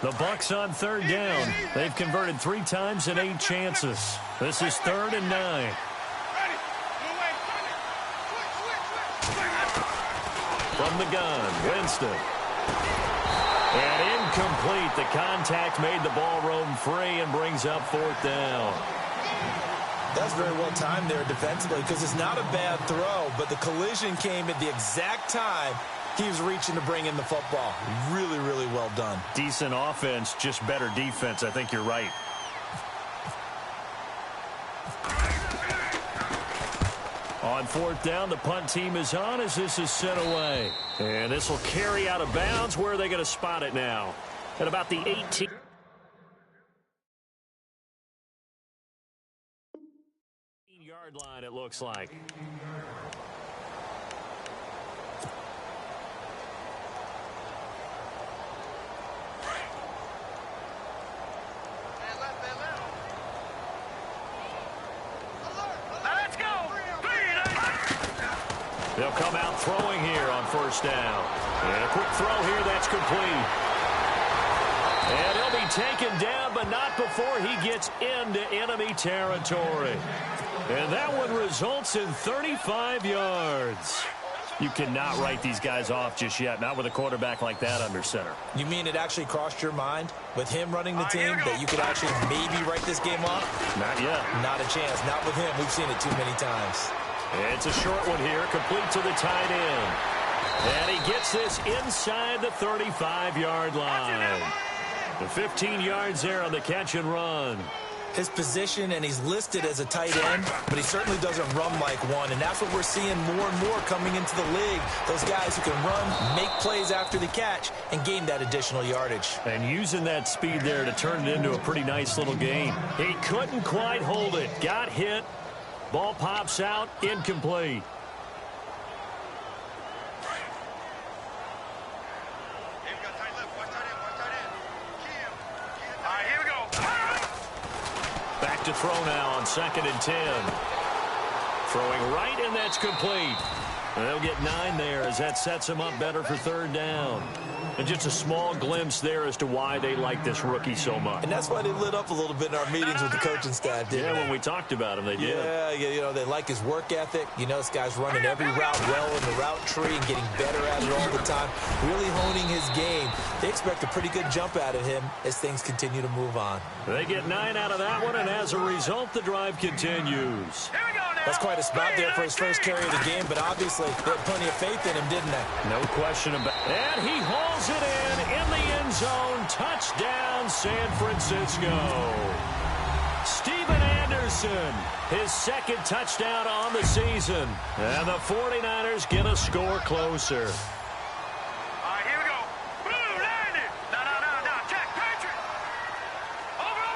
The Bucs on 3rd down. They've converted 3 times in 8 chances. This is 3rd and 9. From the gun, Winston. And incomplete. The contact made the ball roam free and brings up 4th down. That's very well timed there defensively because it's not a bad throw, but the collision came at the exact time he was reaching to bring in the football. Really, really well done. Decent offense, just better defense. I think you're right. On 4th down, the punt team is on as this is sent away. And this will carry out of bounds. Where are they going to spot it now? At about the 18-yard line, it looks like. They'll come out throwing here on 1st down. And a quick throw here that's complete. And he'll be taken down, but not before he gets into enemy territory. And that one results in 35 yards. You cannot write these guys off just yet, not with a quarterback like that under center. You mean it actually crossed your mind with him running the team that you could actually maybe write this game off? Not yet. Not a chance. Not with him. We've seen it too many times. It's a short one here, complete to the tight end. And he gets this inside the 35-yard line. The 15 yards there on the catch and run. His position, and he's listed as a tight end, but he certainly doesn't run like one, and that's what we're seeing more and more coming into the league. Those guys who can run, make plays after the catch, and gain that additional yardage. And using that speed there to turn it into a pretty nice little game. He couldn't quite hold it. Got hit. Ball pops out, incomplete. Back to throw now on 2nd and 10. Throwing right, and that's complete. And they'll get 9 there as that sets him up better for 3rd down. And just a small glimpse there as to why they like this rookie so much. And that's why they lit up a little bit in our meetings with the coaching staff, didn't they? Yeah, when we talked about him, they did. Yeah, you know, they like his work ethic. You know, this guy's running every route well in the route tree and getting better at it all the time, really honing his game. They expect a pretty good jump out of him as things continue to move on. They get 9 out of that one, and as a result, the drive continues. That's quite a spot there for his first carry of the game, but obviously they had plenty of faith in him, didn't they? No question about it. And he hauls it in the end zone. Touchdown, San Francisco. Steven Anderson, his 2nd touchdown on the season. And the 49ers get a score closer. All right, here we go. Boom, landed. No. Check, Patrick. Over.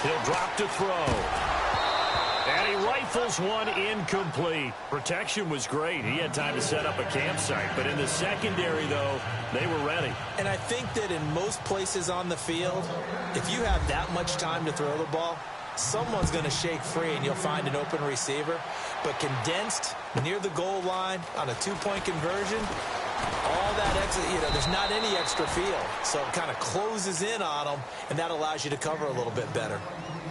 He'll drop to throw. And he rifles one incomplete. Protection was great. He had time to set up a campsite. But in the secondary, though, they were ready. And I think that in most places on the field, if you have that much time to throw the ball, someone's going to shake free and you'll find an open receiver. But condensed near the goal line on a 2-point conversion, all that extra, you know, there's not any extra field. So it kind of closes in on them, and that allows you to cover a little bit better.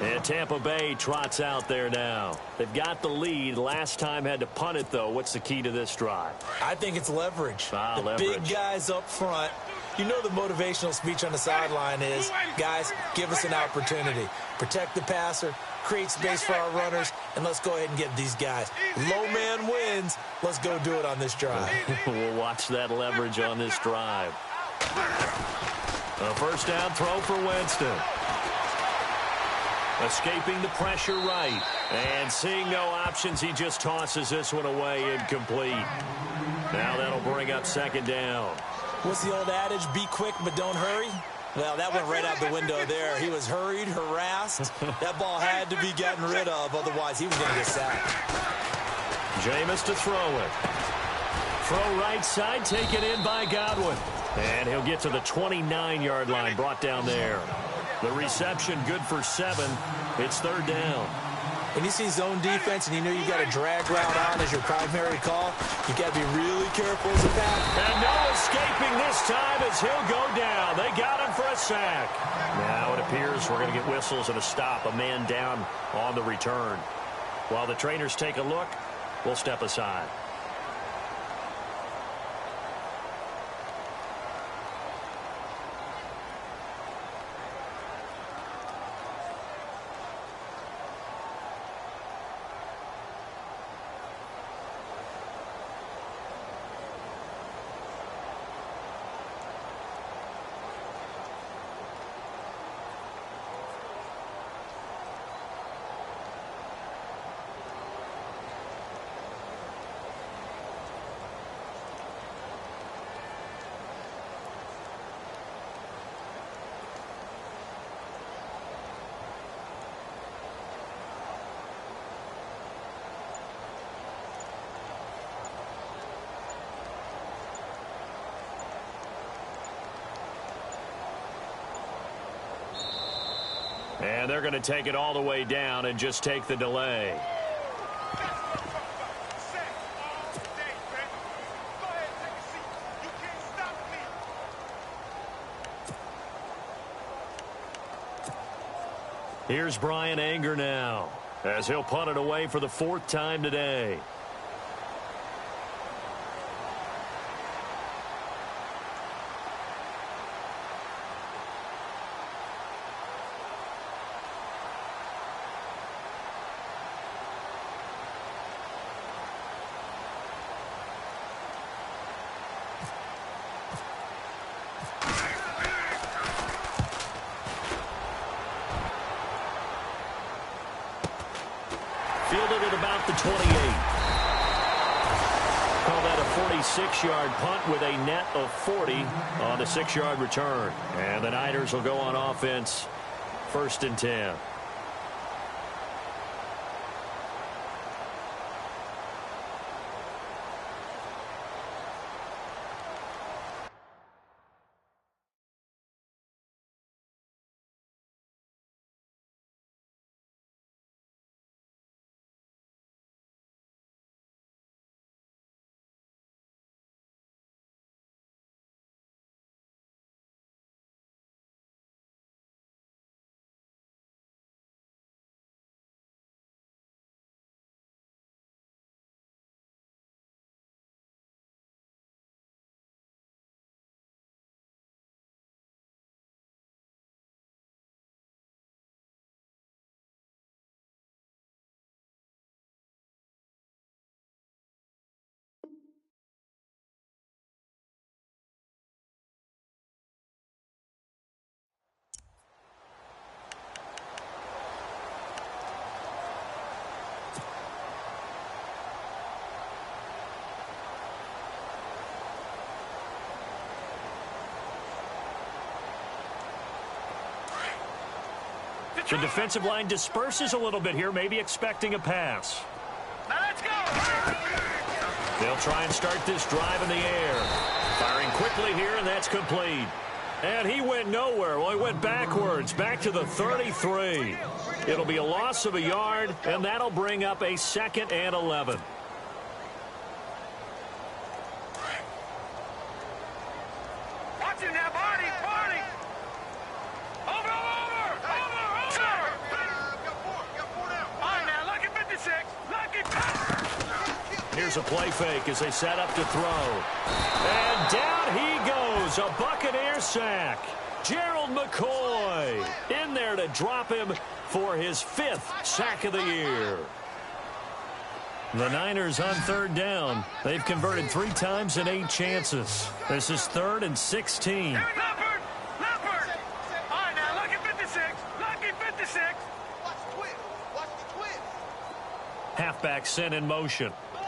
And Tampa Bay trots out there now. They've got the lead. Last time had to punt it, though. What's the key to this drive? I think it's leverage. The leverage. Big guys up front. You know the motivational speech on the sideline is, guys, give us an opportunity. Protect the passer, create space for our runners, and let's go ahead and get these guys. Low man wins. Let's go do it on this drive. We'll watch that leverage on this drive. A 1st down throw for Winston. Escaping the pressure right. And seeing no options, he just tosses this one away incomplete. Now that'll bring up 2nd down. What's the old adage? Be quick, but don't hurry. Well, that went right out the window there. He was hurried, harassed. That ball had to be gotten rid of, otherwise he was going to get sacked. Jameis to throw it. Throw right side, taken in by Godwin. And he'll get to the 29-yard line, brought down there. The reception good for 7. It's third down. When you see zone defense and you know you got a drag route on as your primary call, you got to be really careful as a back. And no escaping this time as he'll go down. They got him for a sack. Now it appears we're going to get whistles and a stop. A man down on the return. While the trainers take a look, we'll step aside. And they're going to take it all the way down and just take the delay. Here's Brian Anger now, as he'll punt it away for the 4th time today. Fielded at about the 28. Call that a 46-yard punt with a net of 40 on the 6-yard return. And the Niners will go on offense, 1st and 10. The defensive line disperses a little bit here, maybe expecting a pass. Now let's go. They'll try and start this drive in the air. Firing quickly here, and that's complete. And he went nowhere. Well, he went backwards, back to the 33. It'll be a loss of a yard, and that'll bring up a 2nd and 11. Watch him now, Barney. Barney. Over. All right, now, lucky 56. Lucky. Here's a play fake as they set up to throw. And down he goes. A Buccaneer sack. Gerald McCoy in there to drop him for his 5th sack of the year. The Niners on 3rd down. They've converted 3 times in 8 chances. This is 3rd and 16. Leopard. All right, now, lucky 56. Lucky 56. Watch the twist. Watch the twist. Halfback sent in motion. Buzz.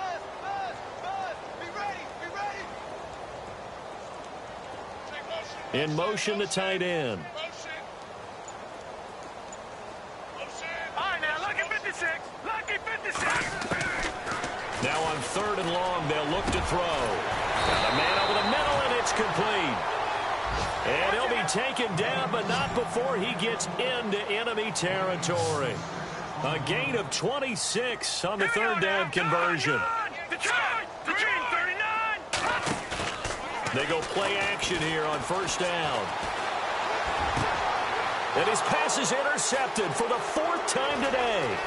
Be ready. In motion, the tight end. All right, now, lucky 56. Lucky 56. Now on 3rd and long, they'll look to throw. complete. And he'll be taken down, but not before he gets into enemy territory. A gain of 26 on the third down conversion. They go play action here on first down. And his pass is intercepted for the fourth time today.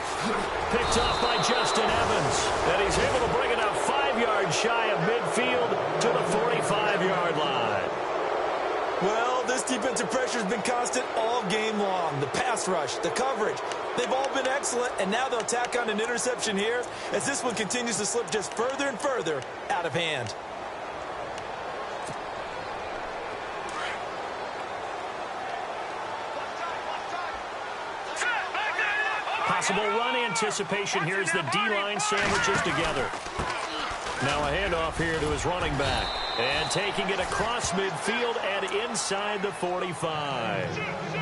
Picked off by Justin Evans. And he's able to bring it up 5 yards shy of midfield to the 45-yard line. Well, this defensive pressure has been constant all game long. The pass rush, the coverage, they've all been excellent, and now they'll tack on an interception here as this one continues to slip just further and further out of hand. Possible run anticipation here as the D-line sandwiches together. Now a handoff here to his running back. And taking it across midfield and inside the 45.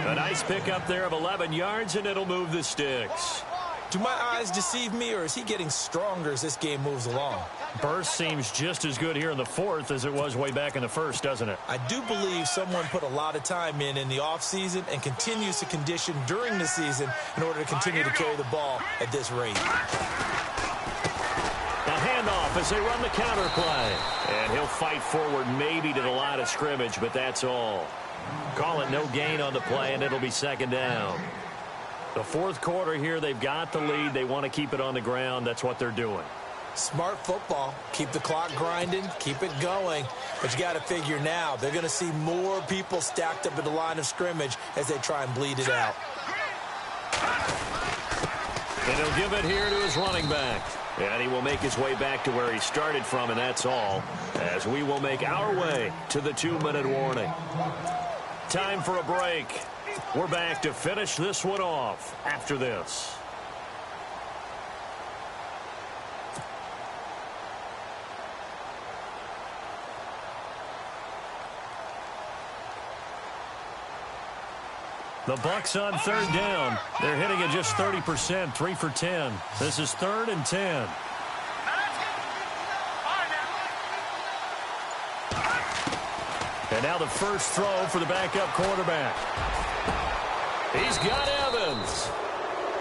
A nice pickup there of 11 yards, and it'll move the sticks. Do my eyes deceive me, or is he getting stronger as this game moves along? Burst seems just as good here in the fourth as it was way back in the first, doesn't it? I do believe someone put a lot of time in the offseason and continues to condition during the season in order to continue to carry the ball at this rate. A handoff as they run the counter play. And he'll fight forward maybe to the line of scrimmage, but that's all. Call it no gain on the play, and it'll be second down. The fourth quarter here, they've got the lead. They want to keep it on the ground. That's what they're doing. Smart football. Keep the clock grinding. Keep it going. But you got to figure now, they're going to see more people stacked up at the line of scrimmage as they try and bleed it out. And he'll give it here to his running back. And he will make his way back to where he started from, and that's all, as we will make our way to the 2-minute warning. Time for a break. We're back to finish this one off after this. The Bucs on third down. They're hitting it just 30%, 3 for 10. This is 3rd and 10. And now the first throw for the backup quarterback. He's got Evans.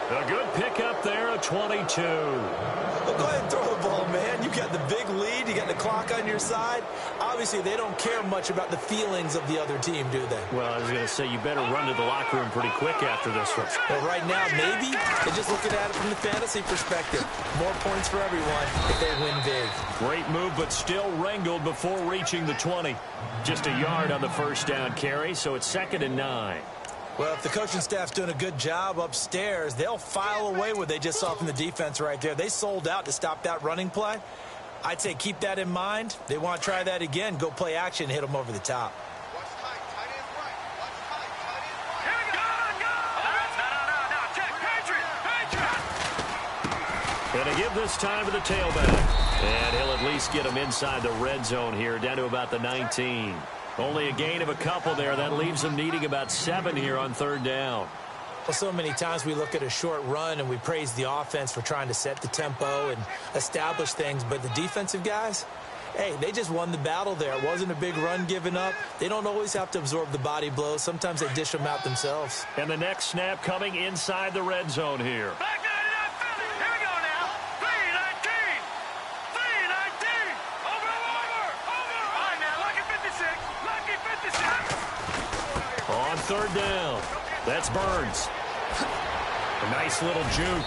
A good pickup there at 22. Well, go ahead and throw the ball, man. You got the big lead. You got the clock on your side. Obviously, they don't care much about the feelings of the other team, do they? Well, I was going to say, you better run to the locker room pretty quick after this one. Well, right now, maybe. They're just looking at it from the fantasy perspective. More points for everyone if they win big. Great move, but still wrangled before reaching the 20. Just a yard on the first down carry, so it's 2nd and 9. Well, if the coaching staff's doing a good job upstairs, they'll file away what they just saw from the defense right there. They sold out to stop that running play. I'd say keep that in mind. They want to try that again. Go play action, hit them over the top. And to give this time to the tailback. And he'll at least get him inside the red zone here, down to about the 19. Only a gain of a couple there. That leaves them needing about 7 here on third down. Well, so many times we look at a short run and we praise the offense for trying to set the tempo and establish things. But the defensive guys, hey, they just won the battle there. It wasn't a big run given up. They don't always have to absorb the body blows. Sometimes they dish them out themselves. And the next snap coming inside the red zone here. On third down, that's Burns. A nice little juke.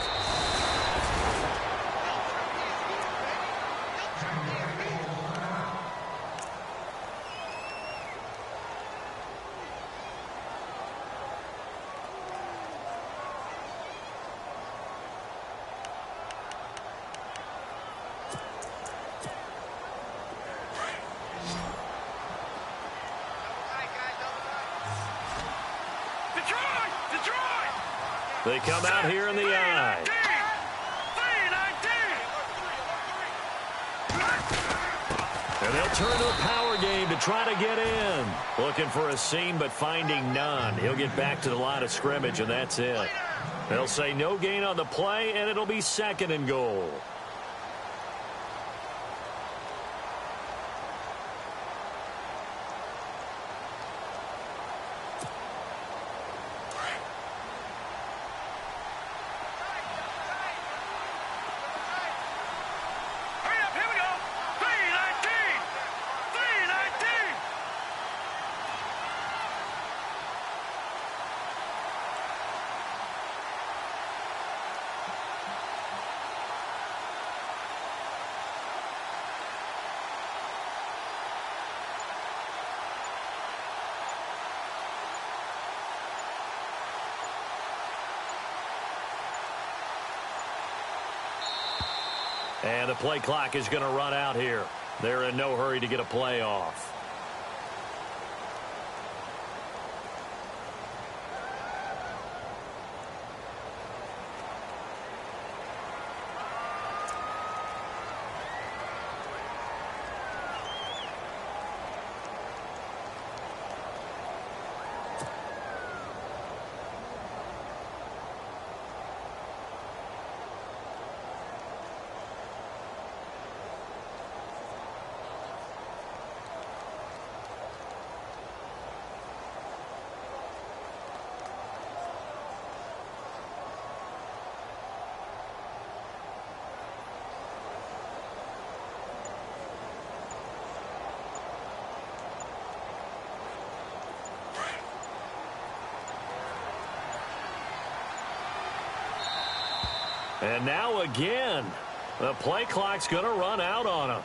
They come out here in the eye. And they'll turn to a power game to try to get in. Looking for a seam, but finding none. He'll get back to the line of scrimmage, and that's it. They'll say no gain on the play, and it'll be 2nd and goal. And the play clock is going to run out here. They're in no hurry to get a play off. And now again, the play clock's going to run out on him.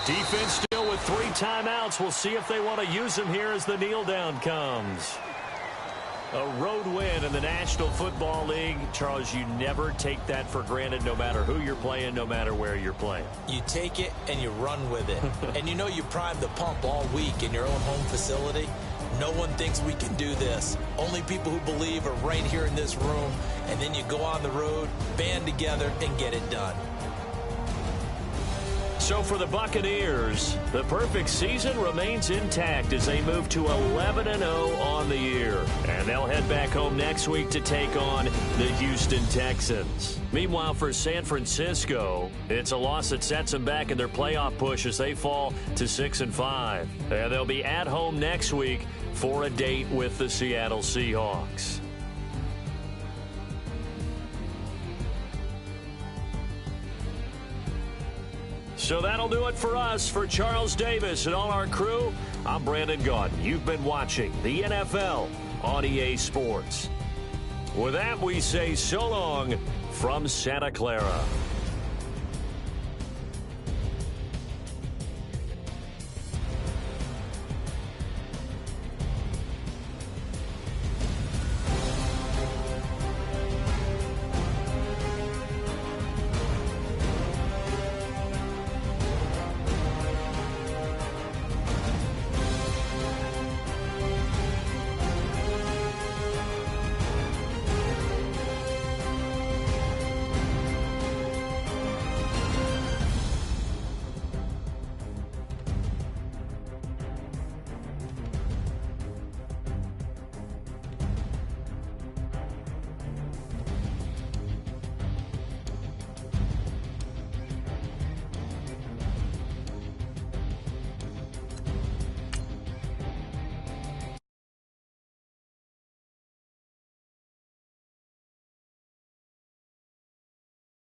Defense still with 3 timeouts. We'll see if they want to use them here as the kneel down comes. A road win in the National Football League. Charles, you never take that for granted no matter who you're playing, no matter where you're playing. You take it and you run with it. And you know you primed the pump all week in your own home facility. No one thinks we can do this. Only people who believe are right here in this room. And then you go on the road, band together, and get it done. So for the Buccaneers, the perfect season remains intact as they move to 11-0 on the year. And they'll head back home next week to take on the Houston Texans. Meanwhile, for San Francisco, it's a loss that sets them back in their playoff push as they fall to 6-5. And they'll be at home next week for a date with the Seattle Seahawks. So that'll do it for us. For Charles Davis and all our crew, I'm Brandon Gaudin. You've been watching the NFL on EA Sports. With that, we say so long from Santa Clara.